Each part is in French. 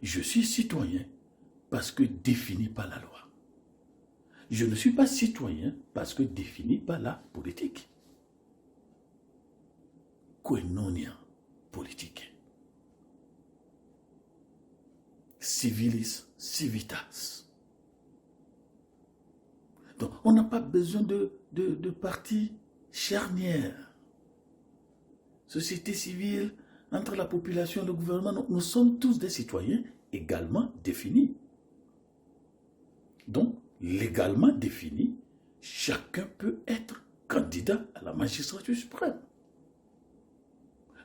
Je suis citoyen parce que défini par la loi. Je ne suis pas citoyen parce que défini par la politique. Koinonia politique. Civilis civitas. Donc, on n'a pas besoin de partis charnières. Société civile, entre la population et le gouvernement, nous sommes tous des citoyens également définis. Donc, légalement définis, chacun peut être candidat à la magistrature suprême.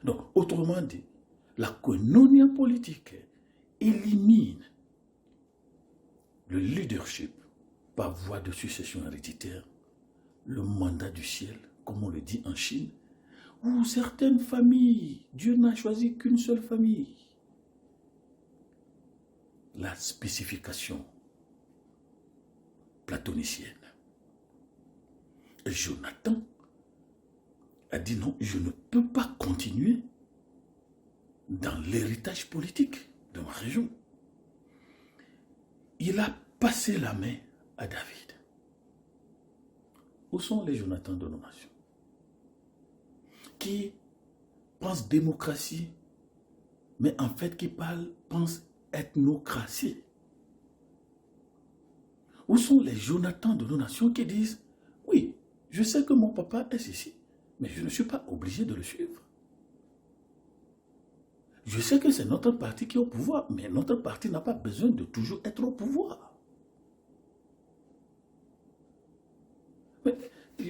Donc, autrement dit, la koinonia politique élimine le leadership par voie de succession héréditaire, le mandat du ciel, comme on le dit en Chine, où certaines familles, Dieu n'a choisi qu'une seule famille. La spécification platonicienne. Et Jonathan a dit non, je ne peux pas continuer dans l'héritage politique de ma région. Il a passé la main à David. Où sont les Jonathans de nos nations qui pensent démocratie, mais en fait qui pensent ethnocratie? Où sont les Jonathans de nos nations qui disent oui, je sais que mon papa est ici, mais je ne suis pas obligé de le suivre. Je sais que c'est notre parti qui est au pouvoir, mais notre parti n'a pas besoin de toujours être au pouvoir. Mais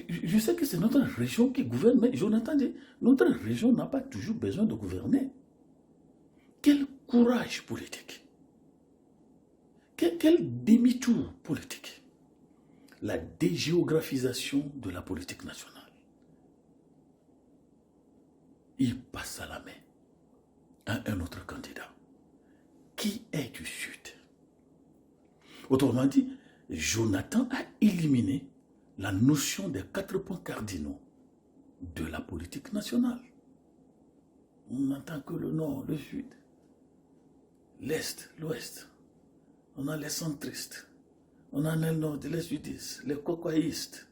je sais que c'est notre région qui gouverne, mais Jonathan dit, notre région n'a pas toujours besoin de gouverner. Quel courage politique! Quel demi-tour politique! La dégéographisation de la politique nationale. Il passe à la main à un autre candidat qui est du Sud. Autrement dit, Jonathan a éliminé la notion des 4 points cardinaux de la politique nationale. On n'entend que le nord, le sud, l'est, l'ouest. On a les centristes, on a les nord, les sudistes, les cocoïstes.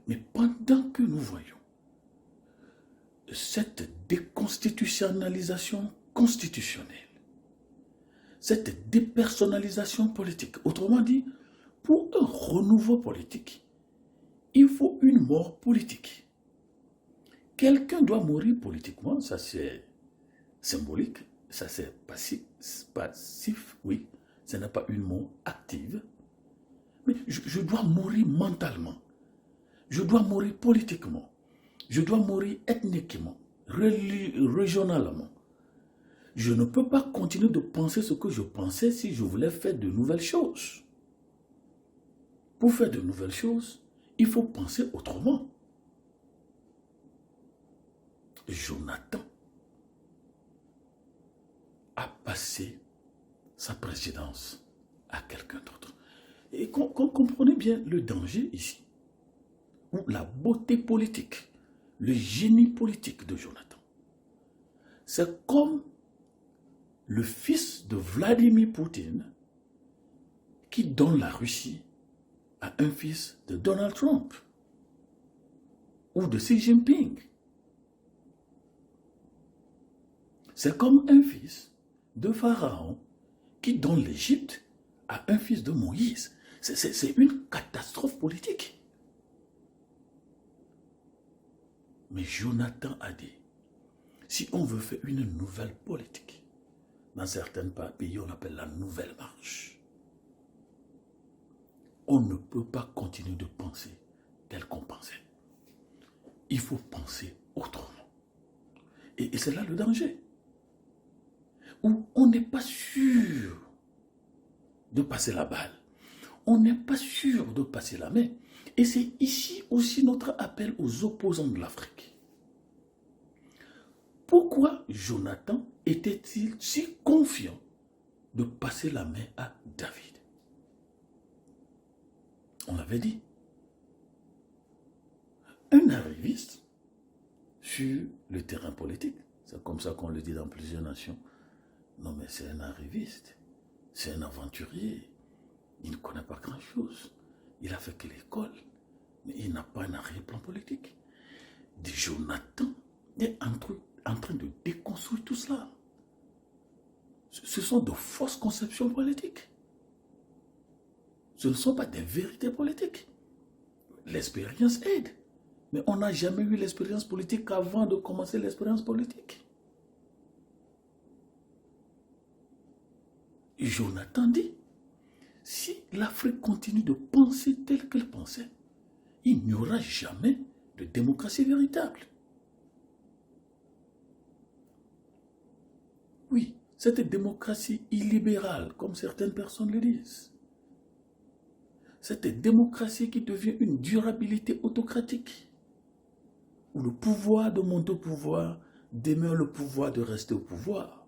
Mais pendant que nous voyons cette déconstitutionnalisation constitutionnelle, cette dépersonnalisation politique, autrement dit, pour un renouveau politique, il faut une mort politique. Quelqu'un doit mourir politiquement, ça c'est symbolique, ça c'est passif, oui, ce n'est pas une mort active. Mais je dois mourir mentalement, je dois mourir politiquement, je dois mourir ethniquement, régionalement. Je ne peux pas continuer de penser ce que je pensais si je voulais faire de nouvelles choses. Pour faire de nouvelles choses, il faut penser autrement. Jonathan a passé sa présidence à quelqu'un d'autre. Et comprenez bien le danger ici, ou la beauté politique, le génie politique de Jonathan. C'est comme le fils de Vladimir Poutine qui donne la Russie à un fils de Donald Trump ou de Xi Jinping. C'est comme un fils de Pharaon qui donne l'Égypte à un fils de Moïse. C'est une catastrophe politique. Mais Jonathan a dit, si on veut faire une nouvelle politique, dans certains pays on appelle la nouvelle marche, on ne peut pas continuer de penser tel qu'on pensait. Il faut penser autrement. Et c'est là le danger. Où on n'est pas sûr de passer la balle. On n'est pas sûr de passer la main. Et c'est ici aussi notre appel aux opposants de l'Afrique. Pourquoi Jonathan était-il si confiant de passer la main à David? On l'avait dit. Un arriviste sur le terrain politique, c'est comme ça qu'on le dit dans plusieurs nations, Non, mais c'est un arriviste. C'est un aventurier. Il ne connaît pas grand-chose. Il a fait que l'école, mais il n'a pas un arrière-plan politique. Jonathan est en train de déconstruire tout cela. Ce sont de fausses conceptions politiques. Ce ne sont pas des vérités politiques. L'expérience aide. Mais on n'a jamais eu l'expérience politique avant de commencer l'expérience politique. Jonathan dit, si l'Afrique continue de penser tel qu'elle pensait, il n'y aura jamais de démocratie véritable. Oui, cette démocratie illibérale, comme certaines personnes le disent, cette démocratie qui devient une durabilité autocratique, où le pouvoir de monter au pouvoir demeure le pouvoir de rester au pouvoir.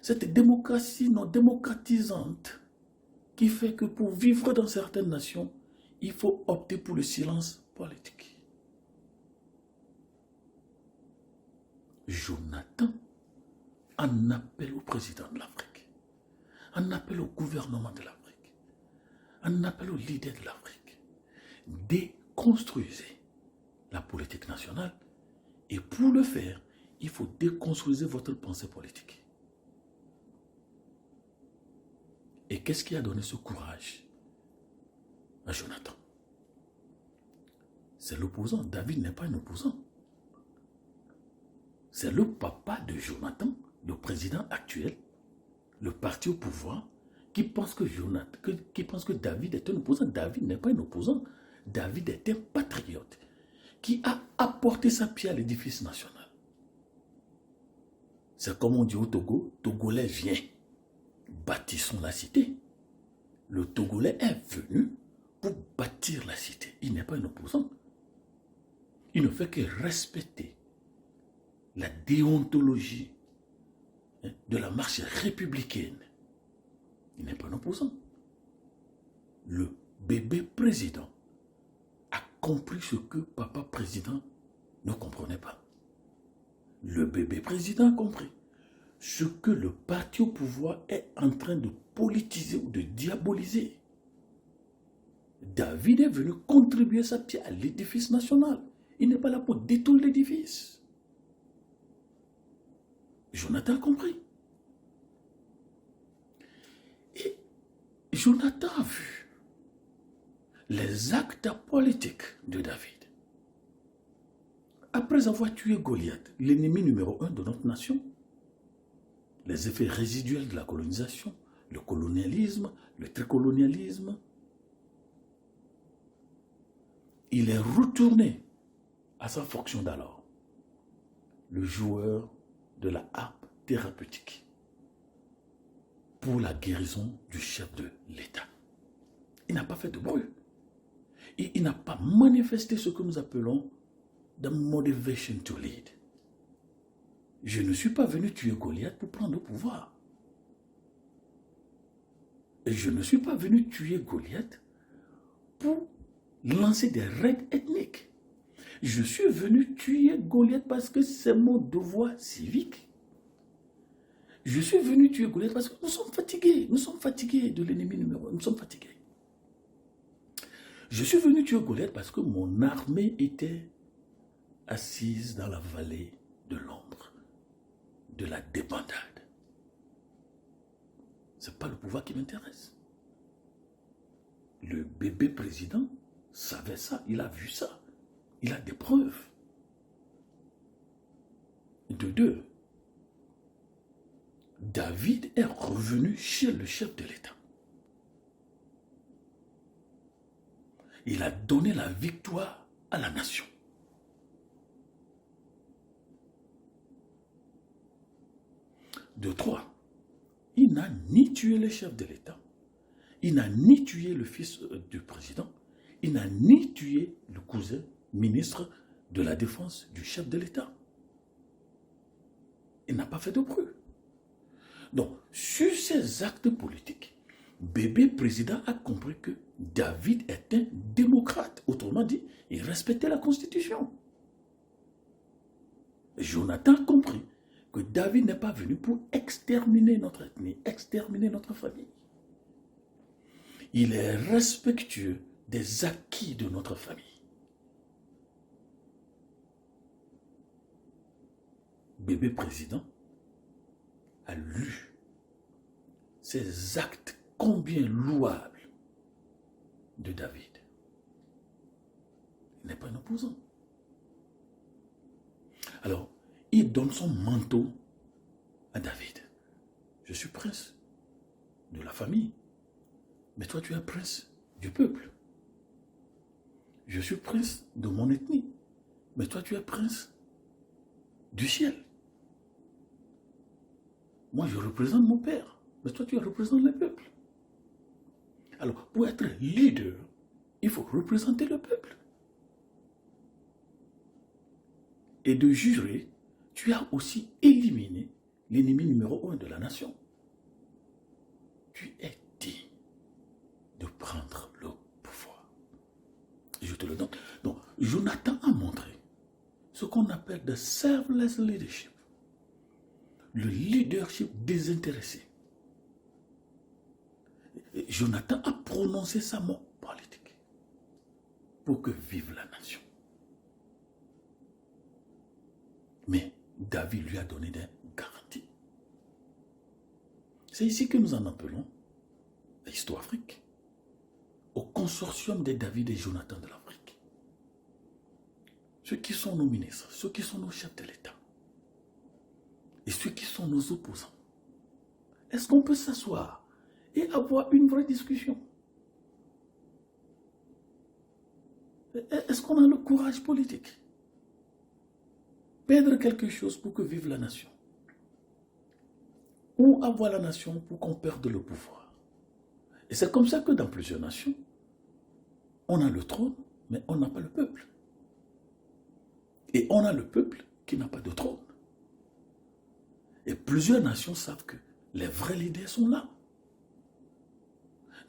Cette démocratie non démocratisante qui fait que pour vivre dans certaines nations, il faut opter pour le silence politique. Jonathan en appelle au président de l'Afrique, en appelle au gouvernement de l'Afrique, en appelle aux leaders de l'Afrique. Déconstruisez la politique nationale et pour le faire, il faut déconstruire votre pensée politique. Et qu'est-ce qui a donné ce courage à Jonathan? C'est l'opposant. David n'est pas un opposant. C'est le papa de Jonathan, le président actuel, le parti au pouvoir, qui pense que David est un opposant. David n'est pas un opposant. David est un patriote qui a apporté sa pierre à l'édifice national. C'est comme on dit au Togo, Togolais vient. Bâtissons la cité. Le Togolais est venu pour bâtir la cité. Il n'est pas un opposant. Il ne fait que respecter la déontologie de la marche républicaine. Il n'est pas un opposant. Le bébé président a compris ce que papa président ne comprenait pas. Le bébé président a compris ce que le parti au pouvoir est en train de politiser ou de diaboliser. David est venu contribuer sa pierre à l'édifice national. Il n'est pas là pour détruire l'édifice. Jonathan a compris. Et Jonathan a vu les actes politiques de David. Après avoir tué Goliath, l'ennemi numéro 1 de notre nation, les effets résiduels de la colonisation, le colonialisme, le tricolonialisme, il est retourné à sa fonction d'alors, le joueur de la harpe thérapeutique pour la guérison du chef de l'État. Il n'a pas fait de bruit. Et il n'a pas manifesté ce que nous appelons the motivation to lead. Je ne suis pas venu tuer Goliath pour prendre le pouvoir. Et je ne suis pas venu tuer Goliath pour lancer des raids ethniques. Je suis venu tuer Goliath parce que c'est mon devoir civique. Je suis venu tuer Goliath parce que nous sommes fatigués de l'ennemi numéro 1, nous sommes fatigués. Je suis venu tuer Goliath parce que mon armée était assise dans la vallée de l'ombre, de la débandade. Ce n'est pas le pouvoir qui m'intéresse. Le bébé président savait ça, il a vu ça. Il a des preuves. De deux, David est revenu chez le chef de l'État. Il a donné la victoire à la nation. De trois, il n'a ni tué le chef de l'État, il n'a ni tué le fils du président, il n'a ni tué le cousin ministre de la Défense du chef de l'État. Il n'a pas fait de bruit. Donc, sur ces actes politiques, bébé président a compris que David est un démocrate. Autrement dit, il respectait la Constitution. Jonathan a compris que David n'est pas venu pour exterminer notre ethnie, exterminer notre famille. Il est respectueux des acquis de notre famille. Bébé président a lu ces actes combien louables de David. Il n'est pas un opposant. Alors, il donne son manteau à David. Je suis prince de la famille, mais toi tu es prince du peuple. Je suis prince de mon ethnie, mais toi tu es prince du ciel. Moi je représente mon père, mais toi tu représentes le peuple. Alors, pour être leader, il faut représenter le peuple. Et de jurer, tu as aussi éliminé l'ennemi numéro 1 de la nation. Tu es digne de prendre le pouvoir. Et je te le donne. Donc, Jonathan a montré ce qu'on appelle the selfless leadership. Le leadership désintéressé. Et Jonathan a prononcé sa mort politique pour que vive la nation. Mais David lui a donné des garanties. C'est ici que nous en appelons l'histoire Afrique, au consortium des David et Jonathan de l'Afrique. Ceux qui sont nos ministres, ceux qui sont nos chefs de l'État, et ceux qui sont nos opposants. Est-ce qu'on peut s'asseoir et avoir une vraie discussion? Est-ce qu'on a le courage politique? Perdre quelque chose pour que vive la nation? Ou avoir la nation pour qu'on perde le pouvoir? Et c'est comme ça que dans plusieurs nations, on a le trône, mais on n'a pas le peuple. Et on a le peuple qui n'a pas de trône. Et plusieurs nations savent que les vrais leaders sont là.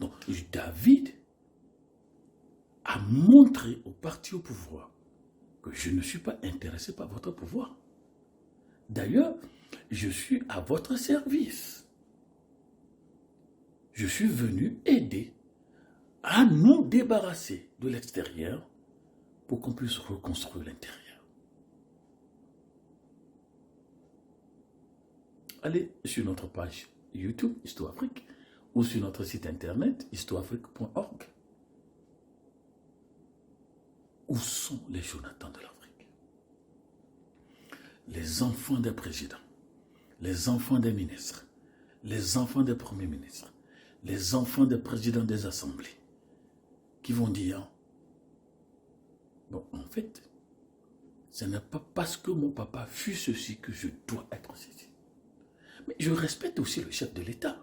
Donc, David a montré au parti au pouvoir que je ne suis pas intéressé par votre pouvoir. D'ailleurs, je suis à votre service. Je suis venu aider à nous débarrasser de l'extérieur pour qu'on puisse reconstruire l'intérieur. Allez sur notre page YouTube, Histoire Afrique, ou sur notre site internet, histoireafrique.org. Où sont les Jonathan de l'Afrique? Les enfants des présidents, les enfants des ministres, les enfants des premiers ministres, les enfants des présidents des assemblées, qui vont dire, bon, en fait, ce n'est pas parce que mon papa fut ceci que je dois être ceci. Mais je respecte aussi le chef de l'État,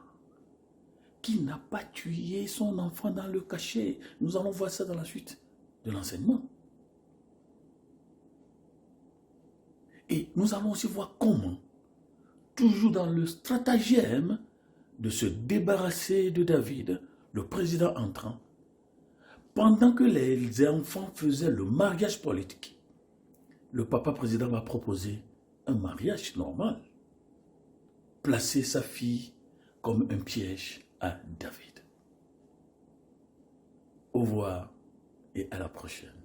qui n'a pas tué son enfant dans le cachet. Nous allons voir ça dans la suite de l'enseignement. Et nous allons aussi voir comment, toujours dans le stratagème de se débarrasser de David, le président entrant, pendant que les enfants faisaient le mariage politique, le papa président va proposer un mariage normal. Placer sa fille comme un piège à David. Au revoir et à la prochaine.